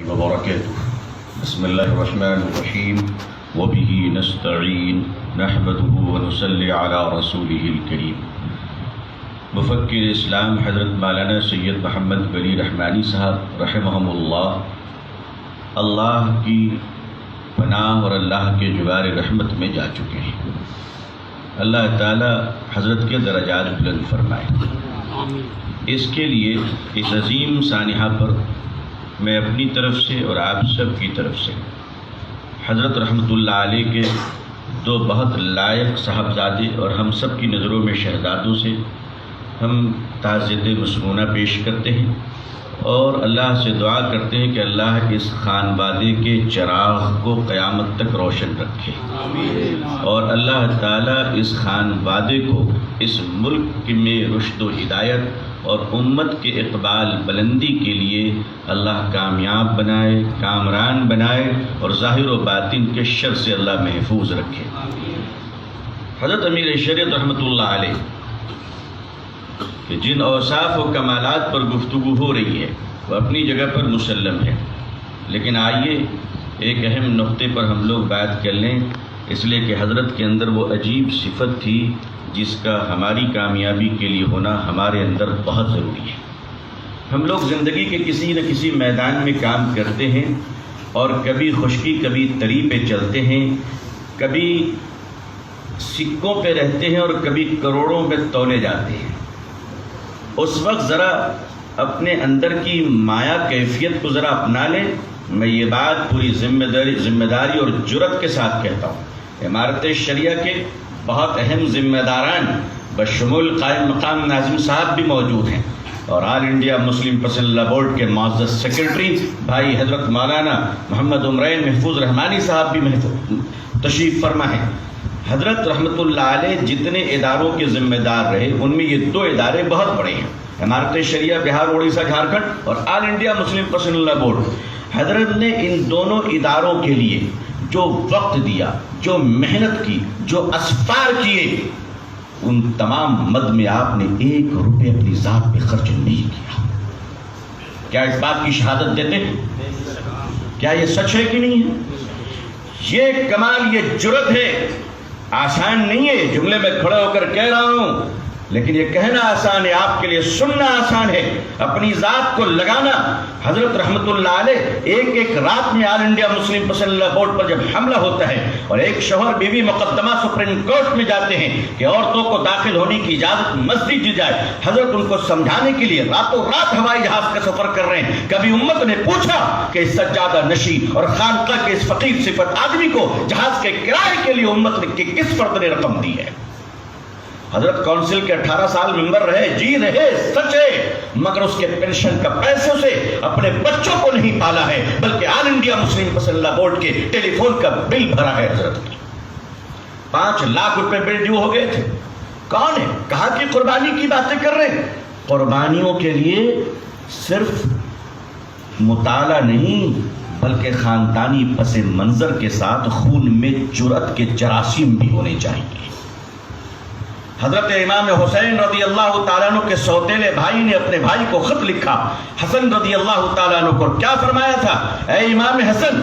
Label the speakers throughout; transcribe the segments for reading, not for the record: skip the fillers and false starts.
Speaker 1: وبركاته بسم الله الرحمن الرحيم وبه نستعين نحمده ونصلي على رسوله الكريم مفکر اسلام حضرت مولانا سید محمد ولی رحمانی صاحب رحمہم اللہ کی پناہ اور اللہ کے جوار رحمت میں جا چکے ہیں۔ اللہ تعالی حضرت کے درجات بلند فرمائے۔ اس کے لیے اس عظیم سانحہ پر میں اپنی طرف سے اور آپ سب کی طرف سے حضرت رحمۃ اللہ علیہ کے دو بہت لائق صاحبزادے اور ہم سب کی نظروں میں شہزادوں سے ہم تعزیت مسنونہ پیش کرتے ہیں اور اللہ سے دعا کرتے ہیں کہ اللہ اس خانوادے کے چراغ کو قیامت تک روشن رکھے اور اللہ تعالیٰ اس خانوادے کو اس ملک میں رشد و ہدایت اور امت کے اقبال بلندی کے لیے اللہ کامیاب بنائے، کامران بنائے اور ظاہر و باطن کے شر سے اللہ محفوظ رکھے۔ حضرت امیر شریعت رحمۃ اللہ علیہ کہ جن اوصاف و کمالات پر گفتگو ہو رہی ہے وہ اپنی جگہ پر مسلم ہے، لیکن آئیے ایک اہم نقطے پر ہم لوگ بات کر لیں، اس لیے کہ حضرت کے اندر وہ عجیب صفت تھی جس کا ہماری کامیابی کے لیے ہونا ہمارے اندر بہت ضروری ہے۔ ہم لوگ زندگی کے کسی نہ کسی میدان میں کام کرتے ہیں اور کبھی خشکی کبھی تری پہ چلتے ہیں، کبھی سکوں پہ رہتے ہیں اور کبھی کروڑوں پہ تولے جاتے ہیں۔ اس وقت ذرا اپنے اندر کی مایا کیفیت کو ذرا اپنا لیں۔ میں یہ بات پوری ذمہ داری اور جرأت کے ساتھ کہتا ہوں۔ عمارت شریعہ کے بہت اہم ذمہ داران بشمول قائم مقام ناظم صاحب بھی موجود ہیں اور آل انڈیا مسلم پرسنل لا بورڈ کے معزز سیکرٹری بھائی حضرت مولانا محمد عمرین محفوظ رحمانی صاحب بھی تشریف فرما ہیں۔ حضرت رحمۃ اللہ علیہ جتنے اداروں کے ذمہ دار رہے ان میں یہ دو ادارے بہت بڑے ہیں، عمارت شریعہ بہار اڑیسہ جھارکھنڈ اور آل انڈیا مسلم پرسنل لا بورڈ۔ حضرت نے ان دونوں اداروں کے لیے جو وقت دیا، جو محنت کی، جو اسفار کیے، ان تمام مد میں آپ نے 1 روپے اپنی ذات پہ خرچ نہیں کیا۔ کیا اس بات کی شہادت دیتے ہیں؟ کیا یہ سچ ہے کہ نہیں ہے؟ یہ کمال، یہ جرأت ہے، آسان نہیں ہے۔ جملے میں کھڑے ہو کر کہہ رہا ہوں لیکن یہ کہنا آسان ہے، آپ کے لیے سننا آسان ہے، اپنی ذات کو لگانا۔ حضرت رحمۃ اللہ علیہ ایک رات میں آل انڈیا مسلم پرسنل لا بورڈ پر جب حملہ ہوتا ہے اور ایک شوہر بیوی مقدمہ سپریم کورٹ میں جاتے ہیں کہ عورتوں کو داخل ہونے کی اجازت مسجد دی جائے، حضرت ان کو سمجھانے کے لیے راتوں رات ہوائی جہاز کا سفر کر رہے ہیں۔ کبھی امت نے پوچھا کہ اس سجادہ نشی اور خانقاہ کے اس فقیر صفت آدمی کو جہاز کے کرائے کے لیے امت نے کس فرد نے رقم دی ہے؟ حضرت کونسل کے 18 سال ممبر رہے، جی رہے، سچ ہے، مگر اس کے پینشن کا پیسوں سے اپنے بچوں کو نہیں پالا ہے بلکہ آل انڈیا مسلم پرسنل لا بورڈ کے ٹیلی فون کا بل بھرا ہے۔ حضرت 5 لاکھ روپے بل ڈیو ہو گئے تھے۔ کون ہے؟ کہا کہ قربانی کی باتیں کر رہے ہیں۔ قربانیوں کے لیے صرف مطالعہ نہیں بلکہ خاندانی پس منظر کے ساتھ خون میں جرأت کے جراثیم بھی ہونے چاہیے۔ حضرت امام حسین رضی اللہ تعالیٰ عنہ کے سوتیلے بھائی نے اپنے بھائی کو خط لکھا، حسن رضی اللہ تعالیٰ عنہ کو کیا فرمایا تھا؟ اے امام حسن،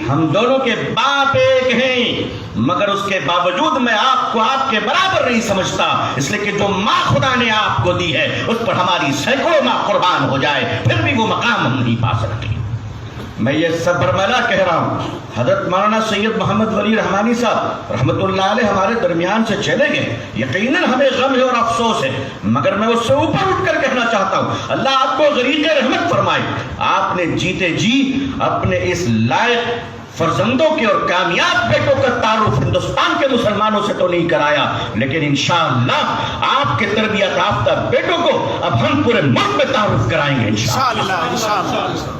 Speaker 1: ہم دونوں کے باپ ایک ہیں مگر اس کے باوجود میں آپ کو آپ کے برابر نہیں سمجھتا، اس لیے کہ جو ماں خدا نے آپ کو دی ہے اس پر ہماری سینکڑوں ماں قربان ہو جائے پھر بھی وہ مقام ہم نہیں پا سکتے۔ میں یہ سب برملا کہہ رہا ہوں۔ حضرت مولانا سید محمد ولی رحمانی صاحب رحمۃ اللہ علیہ ہمارے درمیان سے چلے گئے، یقیناً ہمیں غم ہے اور افسوس ہے، مگر میں اس سے اوپر اٹھ کر کہنا چاہتا ہوں اللہ آپ کو غریق رحمت فرمائے۔ آپ نے جیتے جی اپنے اس لائق فرزندوں کے اور کامیاب بیٹوں کا تعارف ہندوستان کے مسلمانوں سے تو نہیں کرایا، لیکن انشاءاللہ آپ کے تربیت یافتہ بیٹوں کو اب ہم پورے ملک میں تعارف کرائیں گے انشاءاللہ۔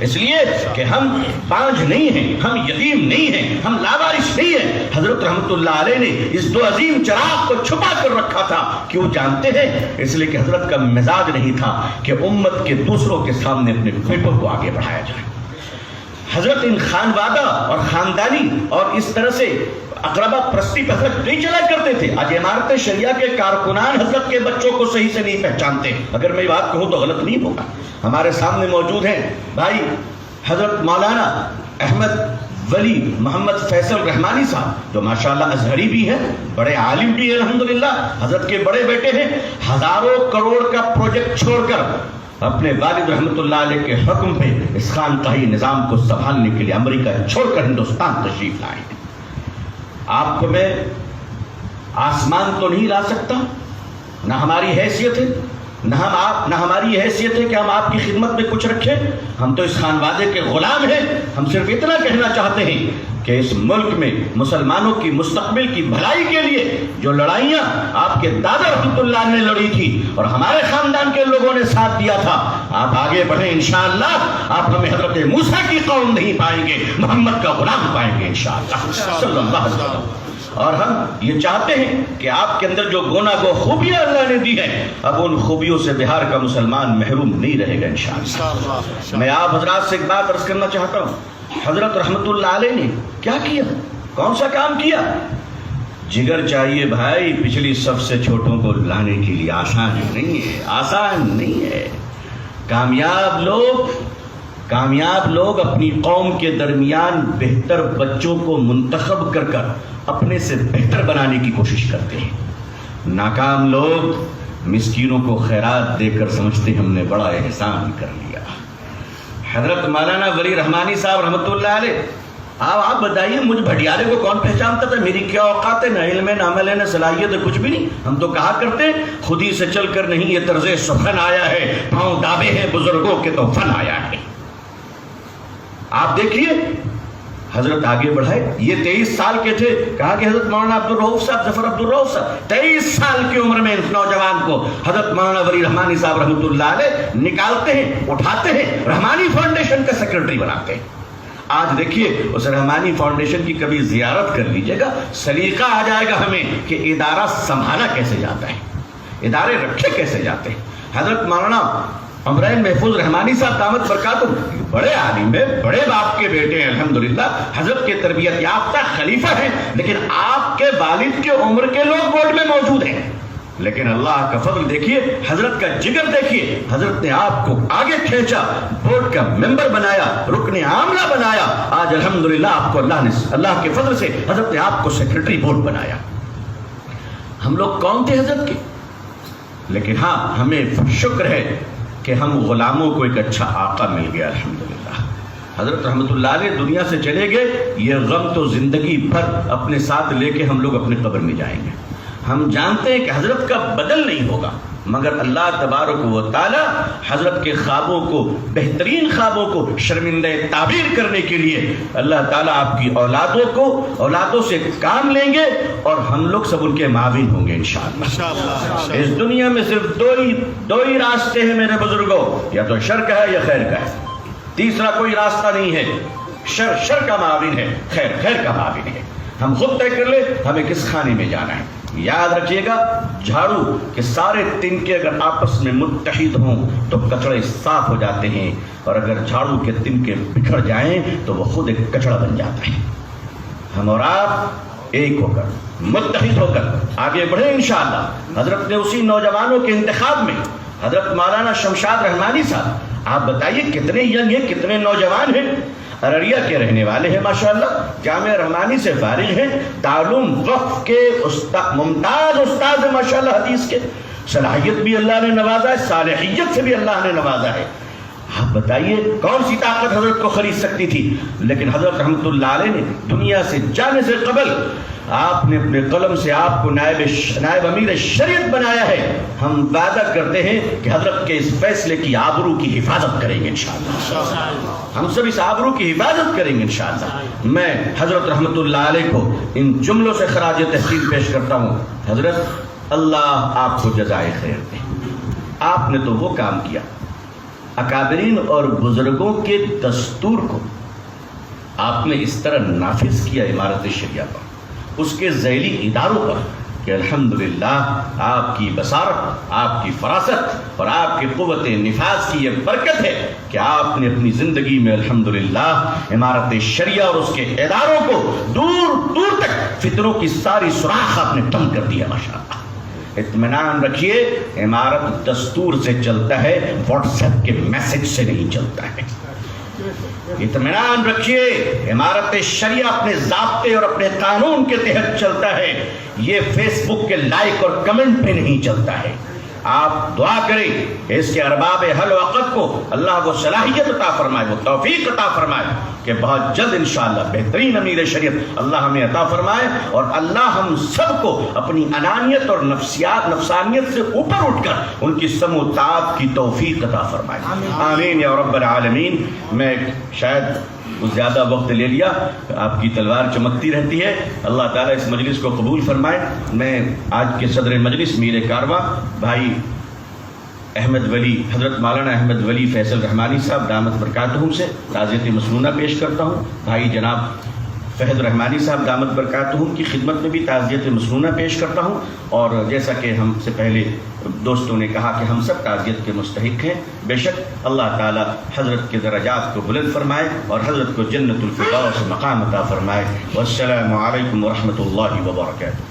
Speaker 1: اس لیے کہ ہم بانجھ نہیں ہیں، ہم یتیم نہیں ہیں، ہم لاوارث نہیں ہیں۔ حضرت رحمۃ اللہ علیہ نے اس دو عظیم چراغ کو چھپا کر رکھا تھا، کیوں جانتے ہیں؟ اس لیے کہ حضرت کا مزاج نہیں تھا کہ امت کے دوسروں کے سامنے اپنے بیٹوں کو آگے بڑھایا جائے۔ حضرت ان خانوادہ اور خاندانی اور اس طرح سے اقربا پرستی پہ حضرت نہیں چلا کرتے تھے۔ آج عمارت شریعہ کے کارکنان حضرت کے بچوں کو صحیح سے نہیں پہچانتے۔ اگر میں بات کہوں تو غلط نہیں ہوگا، ہمارے سامنے موجود ہیں بھائی حضرت مولانا احمد ولی محمد فیصل رحمانی صاحب جو ماشاءاللہ ازہری بھی ہیں، بڑے عالم بھی ہیں الحمدللہ، حضرت کے بڑے بیٹے ہیں، ہزاروں کروڑ کا پروجیکٹ چھوڑ کر اپنے والد رحمت اللہ علیہ کے حکم پہ اس خانقاہی نظام کو سنبھالنے کے لیے امریکہ چھوڑ کر ہندوستان تشریف لائے ہیں۔ آپ کو میں آسمان تو نہیں لا سکتا، نہ ہماری حیثیت ہے، نہ ہماری حیثیت ہے کہ ہم آپ کی خدمت میں کچھ رکھیں، ہم تو اس خانوادے کے غلام ہیں۔ ہم صرف اتنا کہنا چاہتے ہیں کہ اس ملک میں مسلمانوں کی مستقبل کی بھلائی کے لیے جو لڑائیاں آپ کے دادا رحمت اللہ نے لڑی تھی اور ہمارے خاندان کے لوگوں نے ساتھ دیا تھا، آپ آگے بڑھیں انشاءاللہ۔ آپ ہمیں حضرت موسیٰ کی قوم نہیں پائیں گے، محمد کا غلام پائیں گے انشاءاللہ صلی اللہ علیہ وسلم۔ اور ہم یہ چاہتے ہیں کہ آپ کے اندر جو گونا گو خوبیاں اللہ نے دی ہیں، اب ان خوبیوں سے بہار کا مسلمان محروم نہیں رہے گا انشاءاللہ۔ میں آپ حضرات سے ایک بات عرض کرنا چاہتا ہوں، حضرت رحمت اللہ علیہ نے کیا کیا، کون سا کام کیا؟ جگر چاہیے بھائی پچھلی صف سے چھوٹوں کو لانے کے لیے، آسان نہیں ہے، آسان نہیں ہے۔ کامیاب لوگ اپنی قوم کے درمیان بہتر بچوں کو منتخب کر کر اپنے سے بہتر بنانے کی کوشش کرتے ہیں۔ ناکام لوگ مسکینوں کو خیرات دے کر سمجھتے ہم نے بڑا احسان کر لیا۔ حضرت مولانا ولی رحمانی صاحب رحمۃ اللہ علیہ، آپ بتائیے مجھ بھٹیارے کو کون پہچانتا تھا؟ میری کیا اوقات ہے، نہ علم ہے، نہ عمل ہے، نہ صلاحیت ہے، کچھ بھی نہیں۔ ہم تو کہا کرتے خود ہی سے چل کر نہیں، یہ طرز سخن آیا ہے، پاؤں دابے ہیں بزرگوں کے تو فن آیا ہے۔ آپ دیکھیے حضرت آگے بڑھائے، یہ 23 سال کے تھے، کہا کہ حضرت مولانا عبدالرؤوف صاحب، ظفر عبدالرؤوف صاحب 23 سال کی عمر میں اس نوجوان کو حضرت مولانا ولی رحمانی صاحب رحمۃ اللہ علیہ نکالتے ہیں، اٹھاتے ہیں، رحمانی فاؤنڈیشن کا سیکرٹری بناتے ہیں۔ آج دیکھیے اس رحمانی فاؤنڈیشن کی کبھی زیارت کر لیجئے گا، سلیقہ آ جائے گا ہمیں کہ ادارہ سنبھالا کیسے جاتا ہے، ادارے رکھے کیسے جاتے ہیں۔ حضرت مولانا عمرین محفوظ رحمانی صاحب دامت برکاتہم بڑے عالم ہیں، بڑے باپ کے بیٹے ہیں الحمدللہ، حضرت کے تربیت یافتہ خلیفہ ہیں، لیکن آپ کے والد کے عمر کے لوگ بورڈ میں موجود ہیں۔ لیکن اللہ کا فضل دیکھیے، حضرت کا جگر دیکھیے، حضرت نے آپ کو آگے کھینچا، بورڈ کا ممبر بنایا، رکن عاملہ بنایا۔ آج الحمدللہ آپ کو اللہ کے فضل سے حضرت نے آپ کو سیکرٹری بورڈ بنایا۔ ہم لوگ کون تھے حضرت کے؟ لیکن ہاں ہمیں شکر ہے کہ ہم غلاموں کو ایک اچھا آقا مل گیا الحمدللہ۔ حضرت رحمت اللہ علیہ دنیا سے چلے گئے، یہ غم تو زندگی بھر اپنے ساتھ لے کے ہم لوگ اپنے قبر میں جائیں گے۔ ہم جانتے ہیں کہ حضرت کا بدل نہیں ہوگا، مگر اللہ تبارک و تعالی حضرت کے خوابوں کو، بہترین خوابوں کو شرمندہ تعبیر کرنے کے لیے اللہ تعالیٰ آپ کی اولادوں سے کام لیں گے، اور ہم لوگ سب ان کے معاون ہوں گے انشاءاللہ۔ اس دنیا میں صرف دو ہی راستے ہیں میرے بزرگوں، یا تو شر کا ہے یا خیر کا ہے، تیسرا کوئی راستہ نہیں ہے۔ شر کا معاون ہے، خیر کا معاون ہے۔ ہم خود طے کر لیں ہمیں کس خانے میں جانا ہے۔ یاد رکھیے گا، جھاڑو کے سارے تنکے اگر آپس میں متحد ہوں تو کچڑے صاف ہو جاتے ہیں، اور اگر جھاڑو کے تنکے بکھر جائیں تو وہ خود ایک کچڑا بن جاتا ہے۔ ہم اور آپ ایک ہو کر، متحد ہو کر آگے بڑھیں انشاءاللہ۔ حضرت نے اسی نوجوانوں کے انتخاب میں حضرت مولانا شمشاد رحمانی صاحب، آپ بتائیے کتنے ینگ ہیں، کتنے نوجوان ہیں، ارریہ کے رہنے والے ہیں ماشاءاللہ، جامعہ رحمانی سے فارغ ہیں، دارالعلوم وقف کے ممتاز استاد ہیں ماشاءاللہ، حدیث کے صلاحیت بھی اللہ نے نوازا ہے، صالحیت سے بھی اللہ نے نوازا ہے۔ آپ بتائیے کون سی طاقت حضرت کو خرید سکتی تھی؟ لیکن حضرت رحمت اللہ علیہ نے دنیا سے جانے سے قبل آپ نے اپنے قلم سے آپ کو نائب امیر شریعت بنایا ہے۔ ہم وعدہ کرتے ہیں کہ حضرت کے اس فیصلے کی آبرو کی حفاظت کریں گے انشاءاللہ، ہم سب اس آبرو کی حفاظت کریں گے انشاءاللہ۔ میں حضرت رحمت اللہ علیہ کو ان جملوں سے خراج تحسین پیش کرتا ہوں۔ حضرت اللہ آپ کو جزائے خیر دے، آپ نے تو وہ کام کیا، اکابرین اور بزرگوں کے دستور کو آپ نے اس طرح نافذ کیا عمارت شریعہ پر، اس کے ذیلی اداروں پر، کہ الحمدللہ آپ کی بصارت، آپ کی فراست اور آپ کی قوت نفاذ کی یہ برکت ہے کہ آپ نے اپنی زندگی میں الحمدللہ عمارت شریعہ اور اس کے اداروں کو دور دور تک فتنوں کی ساری سوراخ آپ نے بند کر دیا ماشاءاللہ۔ اطمینان رکھیے، عمارت دستور سے چلتا ہے، واٹس ایپ کے میسج سے نہیں چلتا ہے۔ اطمینان رکھیے، امارت شریعہ اپنے ضابطے اور اپنے قانون کے تحت چلتا ہے، یہ فیس بک کے لائک اور کمنٹ پہ نہیں چلتا ہے۔ آپ دعا کریں کہ اس کے ارباب حل و عقد کو اللہ وہ صلاحیت عطا فرمائے، وہ توفیق عطا فرمائے کہ بہت جلد انشاءاللہ بہترین امیر شریعت اللہ ہمیں عطا فرمائے، اور اللہ ہم سب کو اپنی انانیت اور نفسانیت سے اوپر اٹھ کر ان کی سمع و طاعت کی توفیق عطا فرمائے۔ آمین یا رب العالمین۔ میں شاید زیادہ وقت لے لیا، آپ کی تلوار چمکتی رہتی ہے، اللہ تعالیٰ اس مجلس کو قبول فرمائے۔ میں آج کے صدر مجلس میر کارواں بھائی احمد ولی، حضرت مولانا احمد ولی فیصل رحمانی صاحب دامت برکاتہم سے تعزیت مسنونہ پیش کرتا ہوں۔ بھائی جناب فہد رحمانی صاحب دامت برکاتہم کی خدمت میں بھی تعزیت مسنونہ پیش کرتا ہوں، اور جیسا کہ ہم سے پہلے دوستوں نے کہا کہ ہم سب تعزیت کے مستحق ہیں، بے شک اللہ تعالی حضرت کے درجات کو بلند فرمائے اور حضرت کو جنت الفردوس مقام عطا فرمائے۔ والسلام علیکم ورحمۃ اللہ وبرکاتہ۔